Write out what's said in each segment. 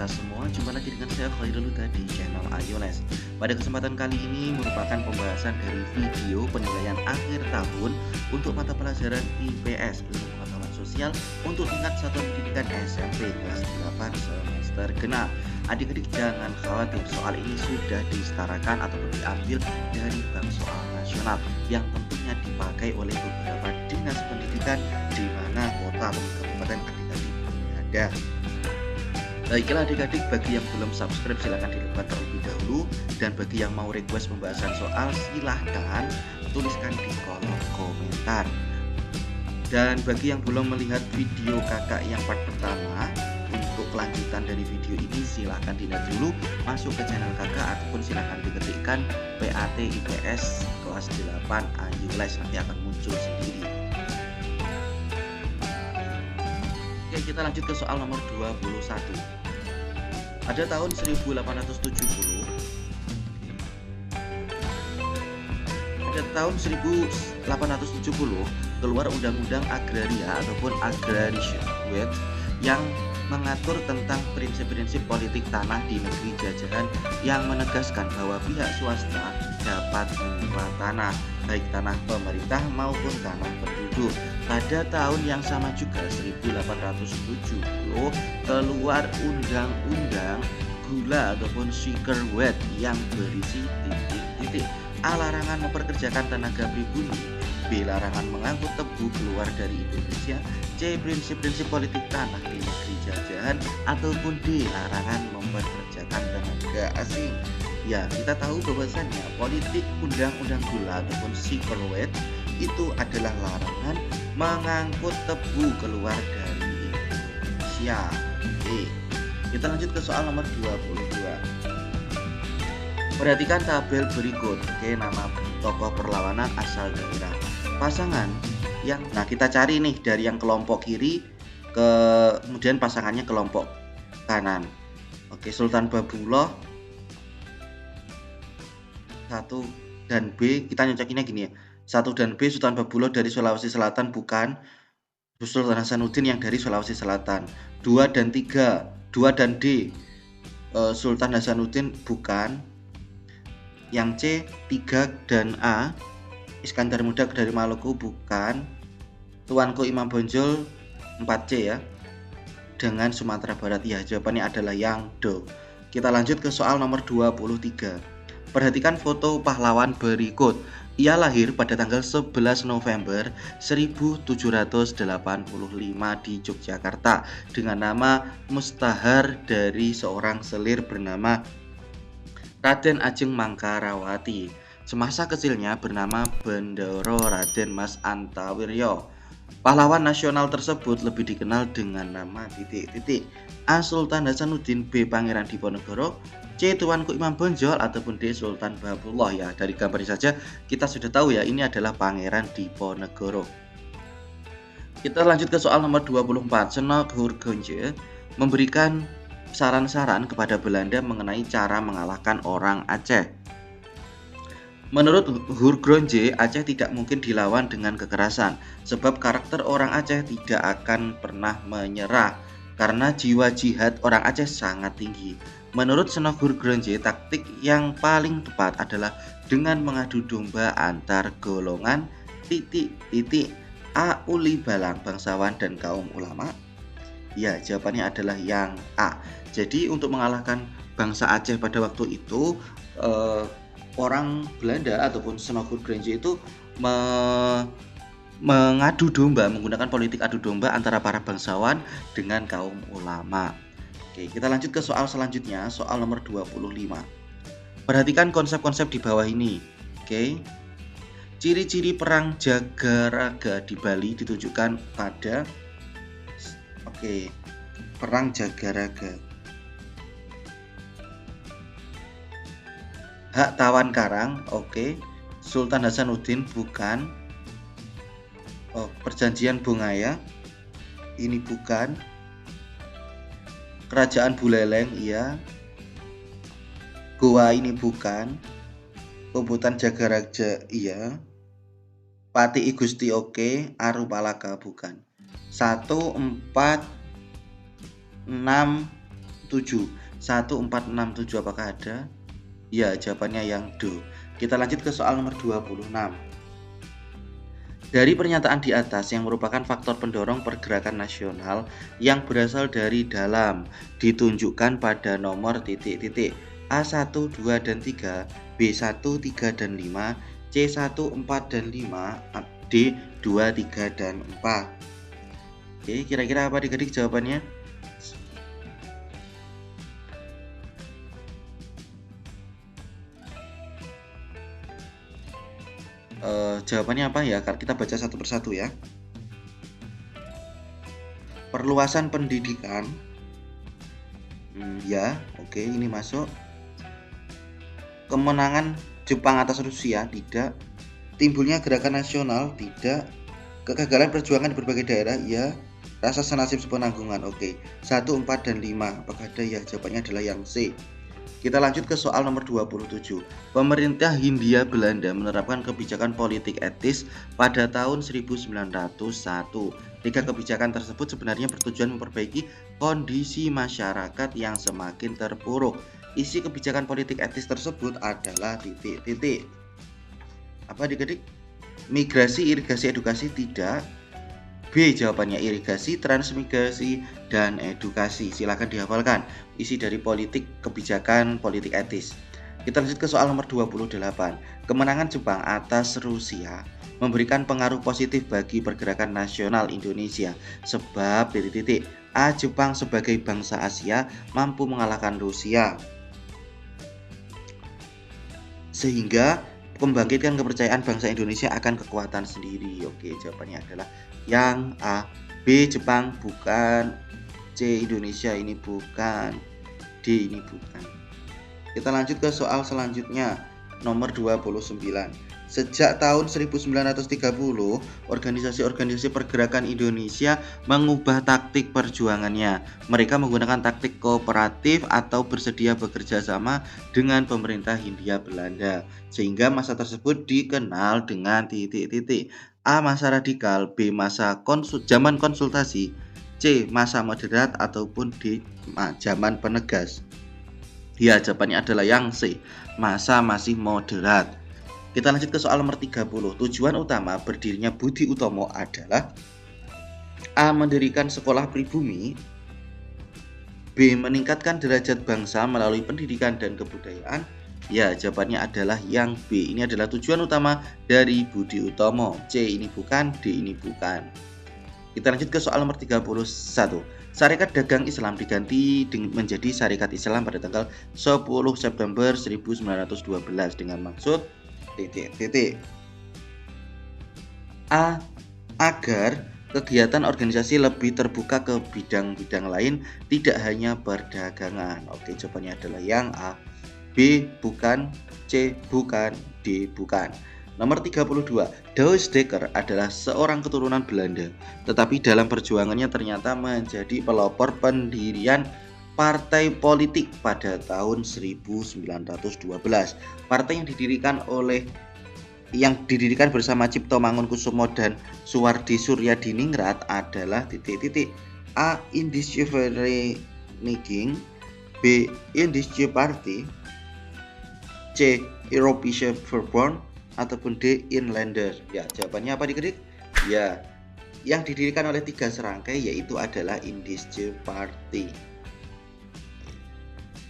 kita semua, jumpa lagi dengan saya Khairul Huda di channel iOLES. Pada kesempatan kali ini merupakan pembahasan dari video penilaian akhir tahun untuk mata pelajaran IPS Ilmu Pengetahuan Sosial untuk tingkat satuan pendidikan SMP kelas 8 semester genap. Adik-adik jangan khawatir, soal ini sudah disetarakan ataupun diambil dari bank soal nasional yang tentunya dipakai oleh beberapa dinas pendidikan di mana kota atau kabupaten adik-adik berada. Baiklah adik-adik, bagi yang belum subscribe silahkan dilakukan terlebih dahulu, dan bagi yang mau request pembahasan soal silahkan tuliskan di kolom komentar. Dan bagi yang belum melihat video kakak yang part pertama, untuk kelanjutan dari video ini silahkan dilihat dulu, masuk ke channel kakak ataupun silahkan diketikkan PAT IPS kelas 8 iOLES, nanti akan muncul sendiri. Oke, kita lanjut ke soal nomor 21. Pada tahun 1870, keluar Undang-Undang Agraria ataupun Agrarian Act yang mengatur tentang prinsip-prinsip politik tanah di negeri jajahan yang menegaskan bahwa pihak swasta dapat mengelola tanah, baik tanah pemerintah maupun tanah penduduk. Pada tahun yang sama juga 1870 keluar Undang-Undang Gula ataupun Sugar Wet yang berisi titik-titik: A. Larangan memperkerjakan tenaga pribumi, B. Larangan mengangkut tebu keluar dari Indonesia, C. Prinsip-prinsip politik tanah di negeri jajahan, ataupun D. Larangan memperkerjakan tenaga asing. Ya, kita tahu bahwasannya politik undang-undang gula ataupun Sugar Wet itu adalah larangan mengangkut tebu keluar dari Indonesia. Oke, kita lanjut ke soal nomor 22. Perhatikan tabel berikut. Oke, nama tokoh perlawanan asal daerah. Pasangan yang, nah kita cari nih dari yang kelompok kiri kemudian pasangannya kelompok kanan. Oke, Sultan Babullah 1 dan B, kita nyocokinnya gini ya. 1 dan B, Sultan Babullah dari Sulawesi Selatan bukan, Sultan Hasanuddin yang dari Sulawesi Selatan. 2 dan 3, 2 dan D, Sultan Hasanuddin bukan. Yang C 3 dan A, Iskandar Muda dari Maluku bukan. Tuanku Imam Bonjol 4C ya, dengan Sumatera Barat. Ya, jawabannya adalah yang D. Kita lanjut ke soal nomor 23. Perhatikan foto pahlawan berikut. Ia lahir pada tanggal 11 November 1785 di Yogyakarta dengan nama Mustahar dari seorang selir bernama Raden Ajeng Mangkarawati. Semasa kecilnya bernama Bendoro Raden Mas Antawiryo. Pahlawan nasional tersebut lebih dikenal dengan nama titik-titik: A. Sultan Hasanuddin, B. Pangeran Diponegoro, C. Tuanku Imam Bonjol, ataupun D. Sultan Babullah. Ya, dari gambar saja kita sudah tahu ya, ini adalah Pangeran Diponegoro. Kita lanjut ke soal nomor 24. Senok Hurgonje memberikan saran-saran kepada Belanda mengenai cara mengalahkan orang Aceh. Menurut Hurgonje, Aceh tidak mungkin dilawan dengan kekerasan, sebab karakter orang Aceh tidak akan pernah menyerah karena jiwa jihad orang Aceh sangat tinggi. Menurut Senok Hurgonje, taktik yang paling tepat adalah dengan mengadu domba antar golongan titik-titik A. Uli Balang, bangsawan dan kaum ulama. Ya, jawabannya adalah yang A. Jadi untuk mengalahkan bangsa Aceh pada waktu itu, orang Belanda ataupun Senok Hurgonje itu mengadu domba, menggunakan politik adu domba antara para bangsawan dengan kaum ulama. Oke, kita lanjut ke soal selanjutnya, soal nomor 25. Perhatikan konsep-konsep di bawah ini. Oke. Ciri-ciri perang Jagaraga di Bali ditunjukkan pada perang Jagaraga. Hak Tawan Karang, Sultan Hasanuddin bukan. Perjanjian Bongaya, ini bukan. Kerajaan Buleleng, iya. Goa, ini bukan. Kobutan Jagaraga, iya. Pati Igusti, oke. Arupalaka, bukan. 1, 4, 6, 1467 apakah ada? Ya, jawabannya yang D. Kita lanjut ke soal nomor 26. Dari pernyataan di atas yang merupakan faktor pendorong pergerakan nasional yang berasal dari dalam ditunjukkan pada nomor titik-titik A1, 2, dan 3, B1, 3, dan 5, C1, 4, dan 5, D, 2, 3, dan 4. Oke, kira-kira apa adik-adik jawabannya? Jawabannya apa ya? Kita baca satu persatu ya. Perluasan pendidikan. Ya, oke, ini masuk. Kemenangan Jepang atas Rusia, tidak. Timbulnya gerakan nasional, tidak. Kegagalan perjuangan di berbagai daerah, ya. Rasa senasib sepenanggungan, oke. 1, 4, dan 5, apakah ada? Ya, jawabannya adalah yang C. Kita lanjut ke soal nomor 27. Pemerintah Hindia Belanda menerapkan kebijakan politik etis pada tahun 1901. 3 kebijakan tersebut sebenarnya bertujuan memperbaiki kondisi masyarakat yang semakin terpuruk. Isi kebijakan politik etis tersebut adalah titik-titik. Apa adik-adik? Migrasi, irigasi, edukasi, tidak. B jawabannya irigasi, transmigrasi, dan edukasi. Silakan dihafalkan isi dari politik kebijakan politik etis. Kita lanjut ke soal nomor 28. Kemenangan Jepang atas Rusia memberikan pengaruh positif bagi pergerakan nasional Indonesia sebab titik-titik A. Jepang sebagai bangsa Asia mampu mengalahkan Rusia sehingga membangkitkan kepercayaan bangsa Indonesia akan kekuatan sendiri. Oke, jawabannya adalah yang A. B Jepang bukan, C Indonesia ini bukan, D ini bukan. Kita lanjut ke soal selanjutnya, nomor 29. Sejak tahun 1930, organisasi-organisasi pergerakan Indonesia mengubah taktik perjuangannya. Mereka menggunakan taktik kooperatif atau bersedia bekerja sama dengan pemerintah Hindia Belanda, sehingga masa tersebut dikenal dengan titik-titik. A. Masa radikal, B. Masa zaman konsultasi, C. Masa moderat, ataupun D. Zaman penegas. Ya, jawabannya adalah yang C. Masa masih moderat. Kita lanjut ke soal nomor 30. Tujuan utama berdirinya Budi Utomo adalah A. Mendirikan sekolah pribumi, B. Meningkatkan derajat bangsa melalui pendidikan dan kebudayaan. Ya, jawabannya adalah yang B. Ini adalah tujuan utama dari Budi Utomo. C ini bukan, D ini bukan. Kita lanjut ke soal nomor 31. Syarikat Dagang Islam diganti menjadi Syarikat Islam pada tanggal 10 September 1912 dengan maksud titik-titik. A. Agar kegiatan organisasi lebih terbuka ke bidang-bidang lain, tidak hanya perdagangan. Oke, jawabannya adalah yang A. B bukan, C bukan, D bukan. Nomor 32. Douwe Dekker adalah seorang keturunan Belanda, tetapi dalam perjuangannya ternyata menjadi pelopor pendirian partai politik pada tahun 1912. Partai yang didirikan bersama Cipto Mangunkusumo dan Suwardi Suryadiningrat adalah titik-titik. A. Indische Vereniging, B. Indische Party, C. Europäische Verbond, ataupun D. Inlander. Ya, jawabannya apa adik-adik? Ya, yang didirikan oleh 3 serangkai yaitu adalah Indische Party.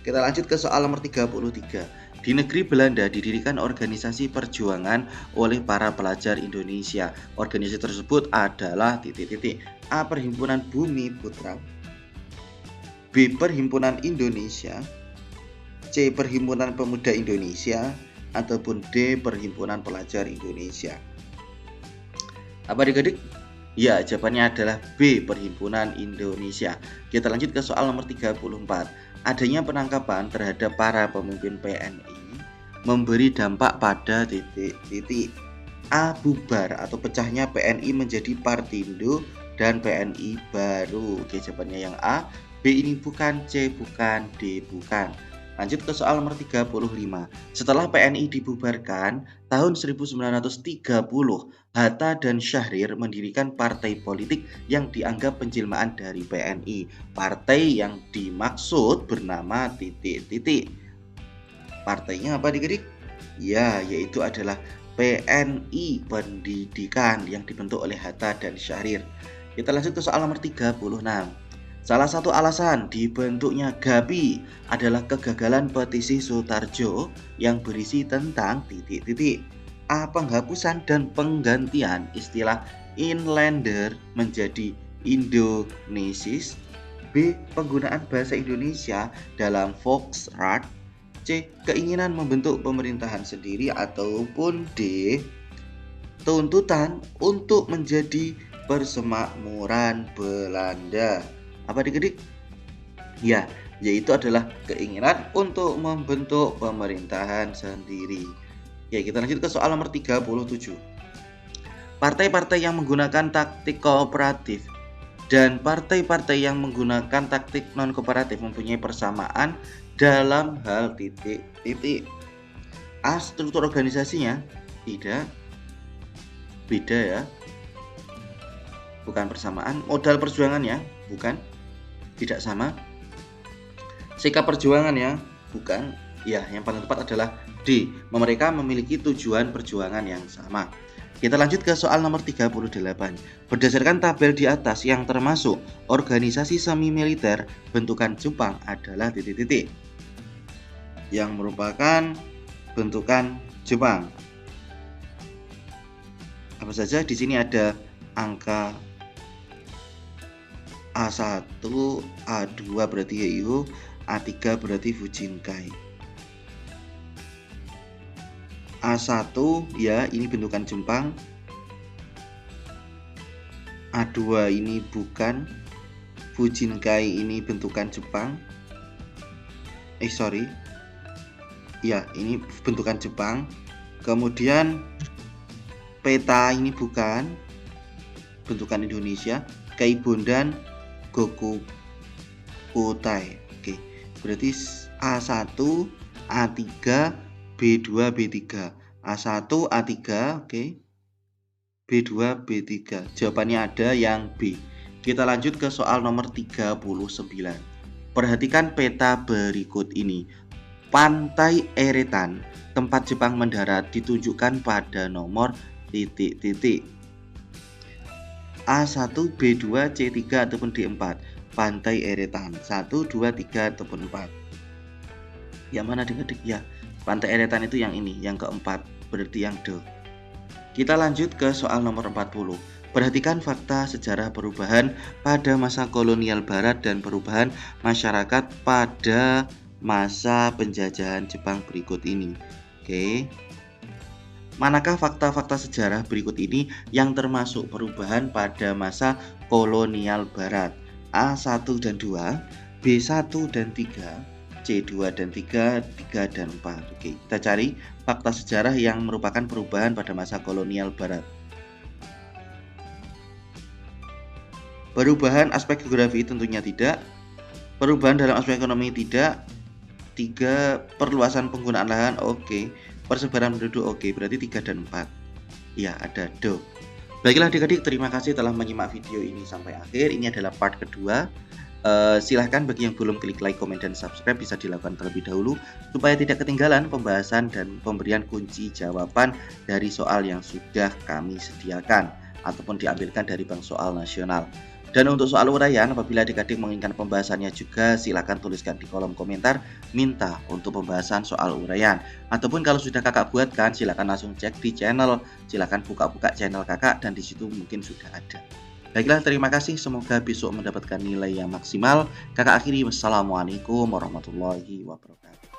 Kita lanjut ke soal nomor 33. Di negeri Belanda didirikan organisasi perjuangan oleh para pelajar Indonesia. Organisasi tersebut adalah titik-titik. A. Perhimpunan Bumi Putra, B. Perhimpunan Indonesia, C. Perhimpunan Pemuda Indonesia, ataupun D. Perhimpunan Pelajar Indonesia. Apa adik-adik? Ya, jawabannya adalah B. Perhimpunan Indonesia. Kita lanjut ke soal nomor 34. Adanya penangkapan terhadap para pemimpin PNI memberi dampak pada titik-titik. A. Bubar atau pecahnya PNI menjadi Partindo dan PNI baru. Oke, jawabannya yang A. B ini bukan, C bukan, D bukan. Lanjut ke soal nomor 35. Setelah PNI dibubarkan tahun 1930, Hatta dan Syahrir mendirikan partai politik yang dianggap penjelmaan dari PNI. Partai yang dimaksud bernama titik-titik. Partainya apa adik-adik? Ya, yaitu adalah PNI Pendidikan yang dibentuk oleh Hatta dan Syahrir. Kita lanjut ke soal nomor 36. Salah satu alasan dibentuknya GAPI adalah kegagalan petisi Sutarjo yang berisi tentang titik-titik. A. Penghapusan dan penggantian istilah inlander menjadi Indonesis. B. Penggunaan bahasa Indonesia dalam Volksraad. C. Keinginan membentuk pemerintahan sendiri. Ataupun D. Tuntutan untuk menjadi persemakmuran Belanda. Apa adik-adik? Ya, yaitu adalah keinginan untuk membentuk pemerintahan sendiri. Ya, kita lanjut ke soal nomor 37. Partai-partai yang menggunakan taktik kooperatif dan partai-partai yang menggunakan taktik non-kooperatif mempunyai persamaan dalam hal titik-titik. A. Struktur organisasinya tidak, beda ya, bukan persamaan. Modal perjuangannya bukan, tidak sama. Sikap perjuangannya bukan. Ya, yang paling tepat adalah D. Mereka memiliki tujuan perjuangan yang sama. Kita lanjut ke soal nomor 38. Berdasarkan tabel di atas yang termasuk organisasi semi militer bentukan Jepang adalah titik-titik yang merupakan bentukan Jepang. Apa saja? Di sini ada angka A1, A2 berarti Heiho, A3 berarti Fujinkai. A1 ya, ini bentukan Jepang. A2 ini bukan. Fujinkai ini bentukan Jepang. Ya, ini bentukan Jepang. Kemudian peta ini bukan, bentukan Indonesia. Kaibondan Gokukutai. Oke, berarti A1, A3, B2, B3. A1, A3, oke. B2, B3. Jawabannya ada yang B. Kita lanjut ke soal nomor 39. Perhatikan peta berikut ini. Pantai Eretan, tempat Jepang mendarat, ditunjukkan pada nomor titik-titik. A1, B2, C3 ataupun D4. Pantai Eretan 1, 2, 3 ataupun 4. Yang mana adik-adik? Ya, Pantai Eretan itu yang ini, yang keempat, berarti yang D. Kita lanjut ke soal nomor 40. Perhatikan fakta sejarah perubahan pada masa kolonial barat dan perubahan masyarakat pada masa penjajahan Jepang berikut ini. Oke. Manakah fakta-fakta sejarah berikut ini yang termasuk perubahan pada masa kolonial barat? A1 dan 2, B1 dan 3, C2 dan 3, 3 dan 4. Oke, kita cari fakta sejarah yang merupakan perubahan pada masa kolonial barat. Perubahan aspek geografi tentunya tidak. Perubahan dalam aspek ekonomi tidak. 3, perluasan penggunaan lahan, oke. Persebaran penduduk, oke, berarti 3 dan 4. Ya, ada do. Baiklah adik-adik, terima kasih telah menyimak video ini sampai akhir. Ini adalah part kedua. Silahkan bagi yang belum klik like, komen, dan subscribe bisa dilakukan terlebih dahulu supaya tidak ketinggalan pembahasan dan pemberian kunci jawaban dari soal yang sudah kami sediakan ataupun diambilkan dari bank soal nasional. Dan untuk soal uraian, apabila adik-adik menginginkan pembahasannya juga, silakan tuliskan di kolom komentar minta untuk pembahasan soal uraian. Ataupun kalau sudah kakak buatkan, silakan langsung cek di channel, silakan buka-buka channel kakak dan di situ mungkin sudah ada. Baiklah, terima kasih. Semoga besok mendapatkan nilai yang maksimal. Kakak akhiri, wassalamualaikum warahmatullahi wabarakatuh.